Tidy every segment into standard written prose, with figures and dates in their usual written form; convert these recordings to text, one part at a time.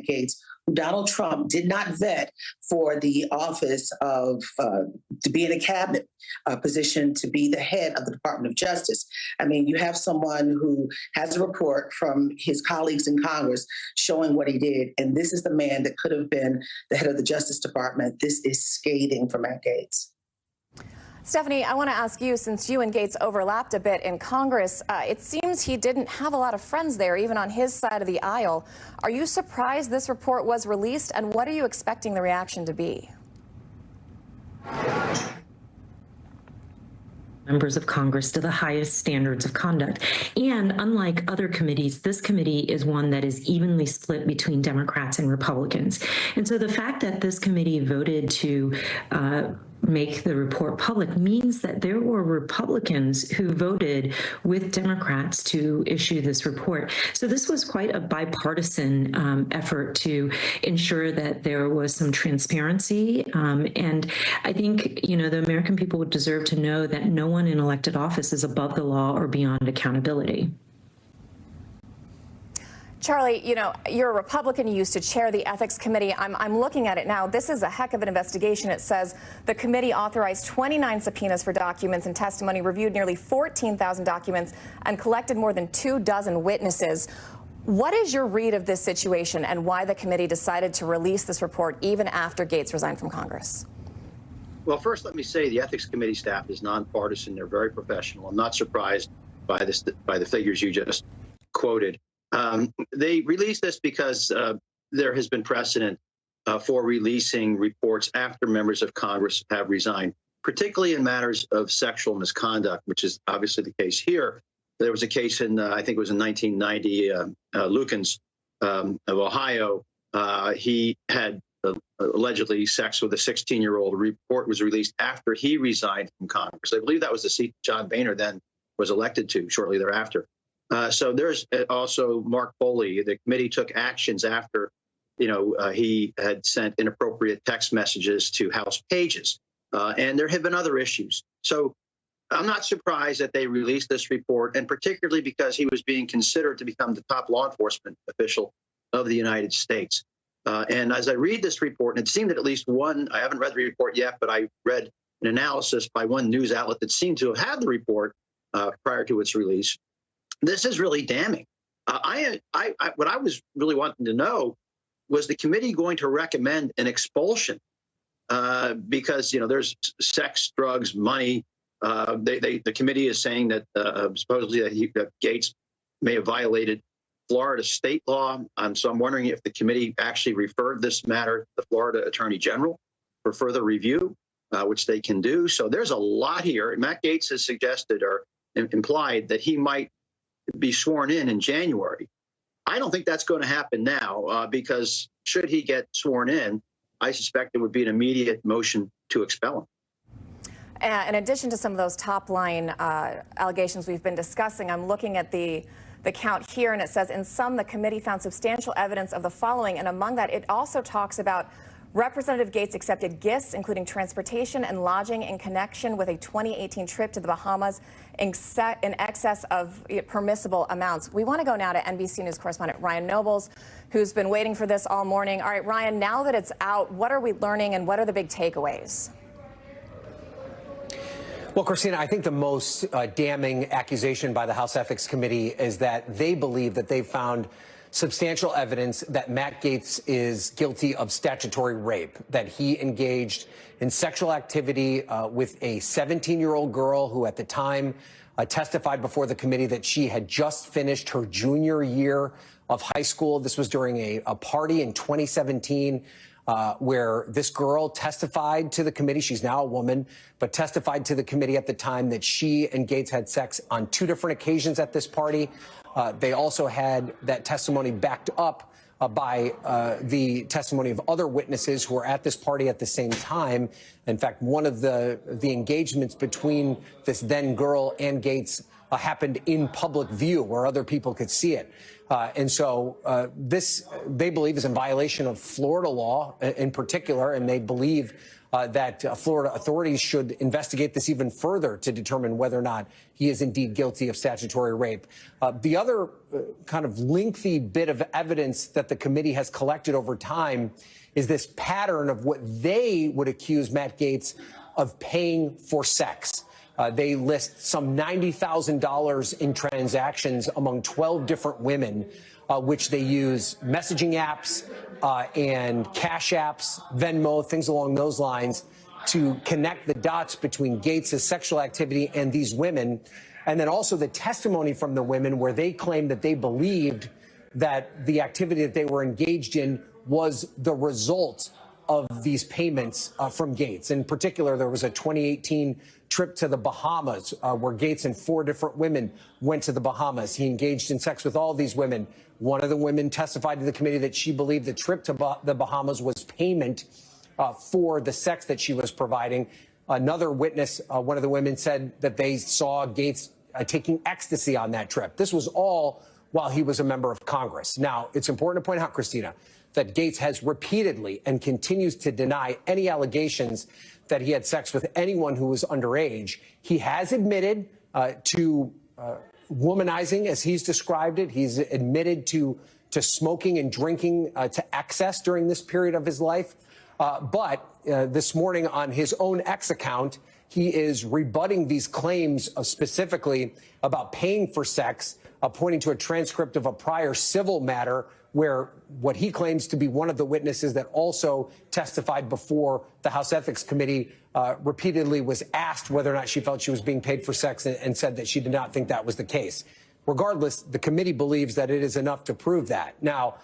Gates, who Donald Trump did not vet for the office of to be in a cabinet position, to be the head of the Department of Justice. I mean, you have someone who has a report from his colleagues in Congress showing what he did, and this is the man that could have been the head of the Justice Department. This is scathing for Matt Gaetz. Stephanie, I want to ask you, since you and Gaetz overlapped a bit in Congress, it seems he didn't have a lot of friends there, even on his side of the aisle. Are you surprised this report was released, and what are you expecting the reaction to be? Members of Congress to the highest standards of conduct. And unlike other committees, this committee is one that is evenly split between Democrats and Republicans. And so the fact that this committee voted to make the report public means that there were Republicans who voted with Democrats to issue this report. So this was quite a bipartisan effort to ensure that there was some transparency. And I think, you know, the American people would deserve to know that no one in elected office is above the law or beyond accountability. Charlie, you know, you're a Republican. You used to chair the Ethics Committee. I'm looking at it now. This is a heck of an investigation. It says the committee authorized 29 subpoenas for documents and testimony, reviewed nearly 14,000 documents, and collected more than 24 witnesses. What is your read of this situation and why the committee decided to release this report even after Gaetz resigned from Congress? Well, first, let me say the Ethics Committee staff is nonpartisan. They're very professional. I'm not surprised by the figures you just quoted. They released this because there has been precedent for releasing reports after members of Congress have resigned, particularly in matters of sexual misconduct, which is obviously the case here. There was a case in, I think it was in 1990, Lukens of Ohio. He had allegedly sex with a 16-year-old. A report was released after he resigned from Congress. I believe that was the seat John Boehner then was elected to shortly thereafter. So there's also Mark Foley. The committee took actions after, he had sent inappropriate text messages to House pages. And there have been other issues. So I'm not surprised that they released this report, and particularly because he was being considered to become the top law enforcement official of the United States. And as I read this report, and it seemed that at least one, I haven't read the report yet, but I read an analysis by one news outlet that seemed to have had the report prior to its release. This is really damning. What I was really wanting to know was the committee going to recommend an expulsion because, there's sex, drugs, money. The committee is saying that supposedly that Gaetz may have violated Florida state law. So I'm wondering if the committee actually referred this matter to the Florida Attorney General for further review, which they can do. So there's a lot here. And Matt Gaetz has suggested or implied that he might be sworn in January. I don't think that's going to happen now because should he get sworn in, I suspect it would be an immediate motion to expel him. In addition to some of those top line allegations we've been discussing, I'm looking at the count here, and it says in sum, the committee found substantial evidence of the following, and among that, it also talks about Representative Gaetz accepted gifts, including transportation and lodging in connection with a 2018 trip to the Bahamas in excess of permissible amounts. We want to go now to NBC News correspondent Ryan Nobles, who's been waiting for this all morning. All right, Ryan, now that it's out, what are we learning and what are the big takeaways? Well, Christina, I think the most damning accusation by the House Ethics Committee is that they believe that they've found substantial evidence that Matt Gaetz is guilty of statutory rape, that he engaged in sexual activity with a 17-year-old girl who at the time testified before the committee that she had just finished her junior year of high school. This was during a party in 2017 where this girl testified to the committee. She's now a woman, but testified to the committee at the time that she and Gaetz had sex on 2 different occasions at this party. They also had that testimony backed up by the testimony of other witnesses who were at this party at the same time. In fact, one of the engagements between this then girl and Gaetz happened in public view where other people could see it. And so this, they believe, is in violation of Florida law in particular, and they believe that Florida authorities should investigate this even further to determine whether or not he is indeed guilty of statutory rape. The other kind of lengthy bit of evidence that the committee has collected over time is this pattern of what they would accuse Matt Gaetz of paying for sex. They list some $90,000 in transactions among 12 different women, which they use messaging apps and cash apps, Venmo, things along those lines, to connect the dots between Gaetz' sexual activity and these women. And then also the testimony from the women where they claimed that they believed that the activity that they were engaged in was the result of these payments from Gaetz. In particular, there was a 2018 trip to the Bahamas where Gaetz and 4 different women went to the Bahamas. He engaged in sex with all these women. One of the women testified to the committee that she believed the trip to the Bahamas was payment for the sex that she was providing. Another witness, one of the women, said that they saw Gaetz taking ecstasy on that trip. This was all while he was a member of Congress. Now, it's important to point out, Christina, that Gaetz has repeatedly and continues to deny any allegations that he had sex with anyone who was underage. He has admitted to womanizing, as he's described it. He's admitted to smoking and drinking to excess during this period of his life. But this morning on his own X account, he is rebutting these claims specifically about paying for sex, pointing to a transcript of a prior civil matter where what he claims to be one of the witnesses that also testified before the House Ethics Committee repeatedly was asked whether or not she felt she was being paid for sex and said that she did not think that was the case. Regardless, the committee believes that it is enough to prove that. Now,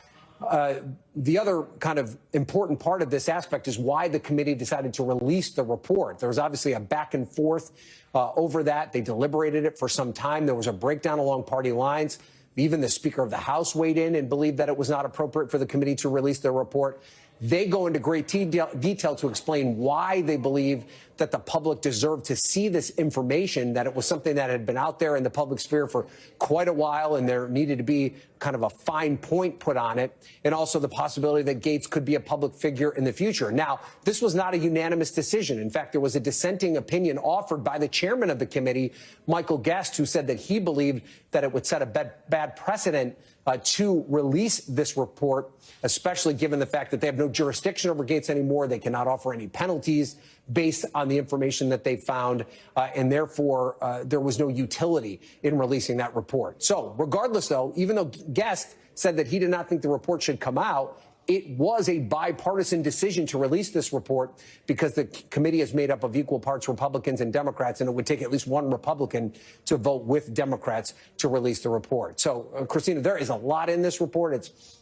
the other kind of important part of this aspect is why the committee decided to release the report. There was obviously a back and forth over that. They deliberated it for some time. There was a breakdown along party lines. Even the Speaker of the House weighed in and believed that it was not appropriate for the committee to release their report. They go into great detail to explain why they believe that the public deserved to see this information, that it was something that had been out there in the public sphere for quite a while, and there needed to be kind of a fine point put on it, and also the possibility that Gaetz could be a public figure in the future. Now, this was not a unanimous decision. In fact, there was a dissenting opinion offered by the chairman of the committee, Michael Guest, who said that he believed that it would set a bad precedent to release this report, especially given the fact that they have no jurisdiction over Gaetz anymore. They cannot offer any penalties based on the information that they found, and therefore there was no utility in releasing that report. So regardless, though, even though Guest said that he did not think the report should come out, it was a bipartisan decision to release this report because the committee is made up of equal parts Republicans and Democrats, and it would take at least one Republican to vote with Democrats to release the report. So, Christina, there is a lot in this report. It's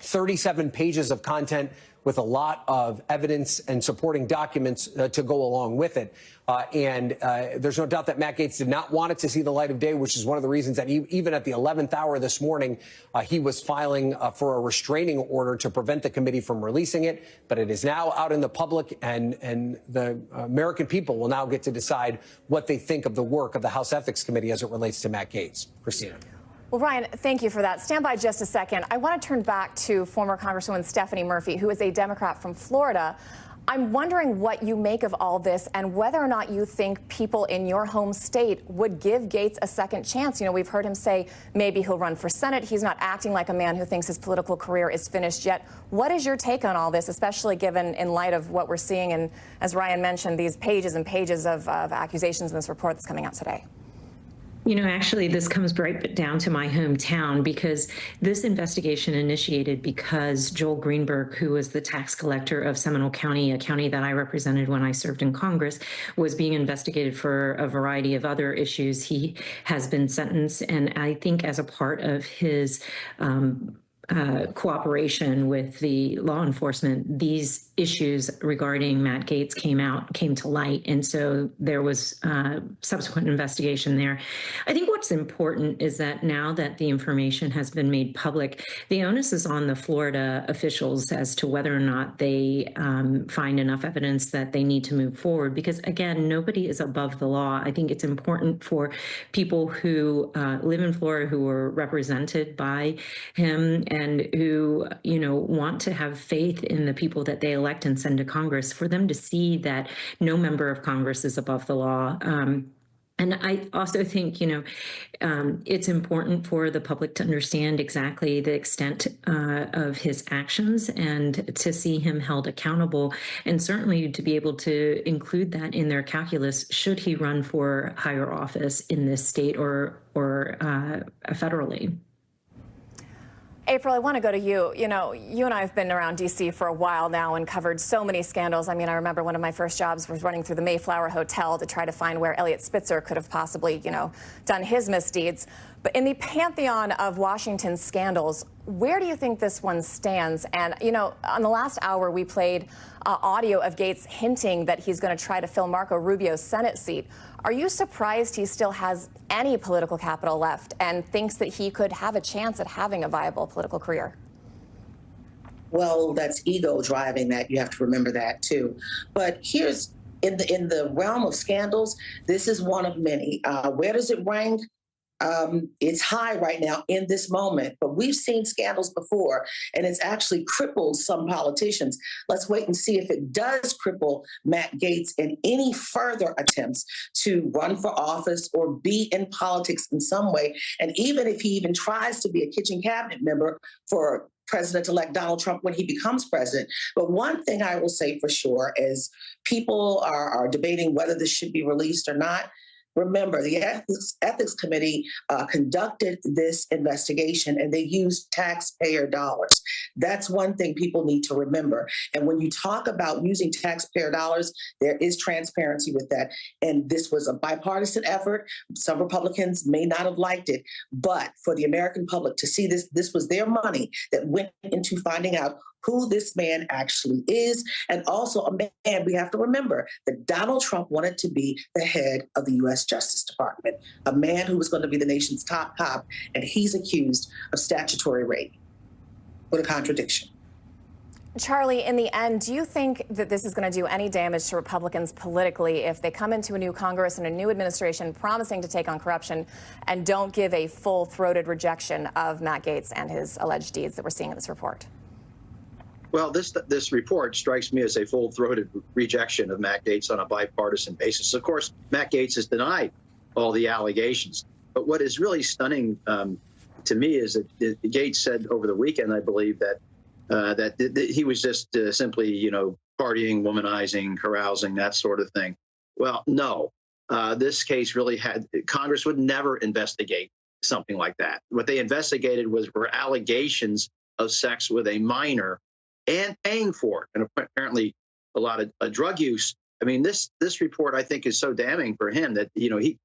37 pages of content with a lot of evidence and supporting documents to go along with it. And there's no doubt that Matt Gaetz did not want it to see the light of day, which is one of the reasons that even at the 11th hour this morning, he was filing for a restraining order to prevent the committee from releasing it. But it is now out in the public, and the American people will now get to decide what they think of the work of the House Ethics Committee as it relates to Matt Gaetz. Christina. Well, Ryan, thank you for that. Stand by just a second. I want to turn back to former Congresswoman Stephanie Murphy, who is a Democrat from Florida. I'm wondering what you make of all this and whether or not you think people in your home state would give Gaetz a second chance. You know, we've heard him say maybe he'll run for Senate. He's not acting like a man who thinks his political career is finished yet. What is your take on all this, especially given in light of what we're seeing and, as Ryan mentioned, these pages and pages of accusations in this report that's coming out today? You know, actually, this comes right down to my hometown, because this investigation initiated because Joel Greenberg, who was the tax collector of Seminole County, a county that I represented when I served in Congress, was being investigated for a variety of other issues. He has been sentenced, and I think as a part of his cooperation with the law enforcement, these issues regarding Matt Gaetz came to light. And so there was subsequent investigation there. I think what's important is that now that the information has been made public, the onus is on the Florida officials as to whether or not they find enough evidence that they need to move forward. Because again, nobody is above the law. I think it's important for people who live in Florida, who are represented by him, and who, want to have faith in the people that they elect and send to Congress, for them to see that no member of Congress is above the law. And I also think, it's important for the public to understand exactly the extent of his actions and to see him held accountable, and certainly to be able to include that in their calculus should he run for higher office in this state or federally. April, I want to go to you. You and I have been around D.C. for a while now and covered so many scandals. I mean, I remember one of my first jobs was running through the Mayflower Hotel to try to find where Eliot Spitzer could have possibly, done his misdeeds. But in the pantheon of Washington scandals, where do you think this one stands? And, on the last hour, we played audio of Gaetz hinting that he's going to try to fill Marco Rubio's Senate seat. Are you surprised he still has any political capital left and thinks that he could have a chance at having a viable political career? Well, that's ego driving that. You have to remember that, too. But here's, in the realm of scandals, this is one of many. Where does it rank? It's high right now in this moment, but we've seen scandals before, and it's actually crippled some politicians. Let's wait and see if it does cripple Matt Gaetz in any further attempts to run for office or be in politics in some way. And even if he even tries to be a kitchen cabinet member for President-elect Donald Trump when he becomes president. But one thing I will say for sure is people are debating whether this should be released or not. Remember, the Ethics Committee conducted this investigation, and they used taxpayer dollars. That's one thing people need to remember. And when you talk about using taxpayer dollars, there is transparency with that. And this was a bipartisan effort. Some Republicans may not have liked it, but for the American public to see this was their money that went into finding out who this man actually is. And also a man, we have to remember that Donald Trump wanted to be the head of the U.S. Justice Department, a man who was going to be the nation's top cop, and he's accused of statutory rape. What a contradiction. Charlie, in the end, do you think that this is going to do any damage to Republicans politically if they come into a new Congress and a new administration promising to take on corruption and don't give a full-throated rejection of Matt Gaetz and his alleged deeds that we're seeing in this report? Well, this report strikes me as a full-throated rejection of Matt Gaetz on a bipartisan basis. Of course, Matt Gaetz has denied all the allegations. But what is really stunning to me is that Gaetz said over the weekend, I believe, that he was just simply, partying, womanizing, carousing, that sort of thing. Well, no. This case really Congress would never investigate something like that. What they investigated were allegations of sex with a minor and paying for it, and apparently a lot of drug use. I mean, this report, I think, is so damning for him that, he,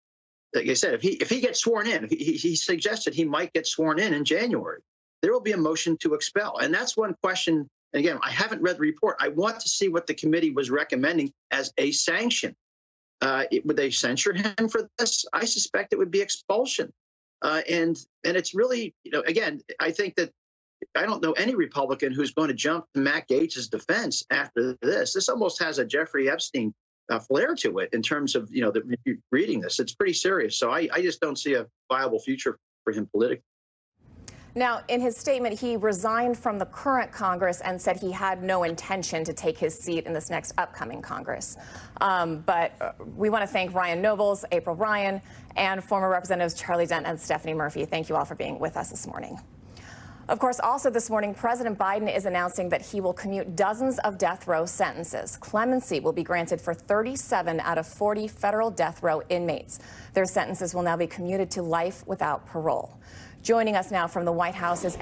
like I said, if he gets sworn in, he suggested he might get sworn in January, there will be a motion to expel. And that's one question. And again, I haven't read the report. I want to see what the committee was recommending as a sanction. Would they censure him for this? I suspect it would be expulsion. And it's really, again, I think that I don't know any Republican who's going to jump to Matt Gaetz's defense after this. This almost has a Jeffrey Epstein flair to it in terms of, reading this. It's pretty serious. So I just don't see a viable future for him politically. Now, in his statement, he resigned from the current Congress and said he had no intention to take his seat in this next upcoming Congress. But we want to thank Ryan Nobles, April Ryan, and former Representatives Charlie Dent and Stephanie Murphy. Thank you all for being with us this morning. Of course, also this morning, President Biden is announcing that he will commute dozens of death row sentences. Clemency will be granted for 37 out of 40 federal death row inmates. Their sentences will now be commuted to life without parole. Joining us now from the White House is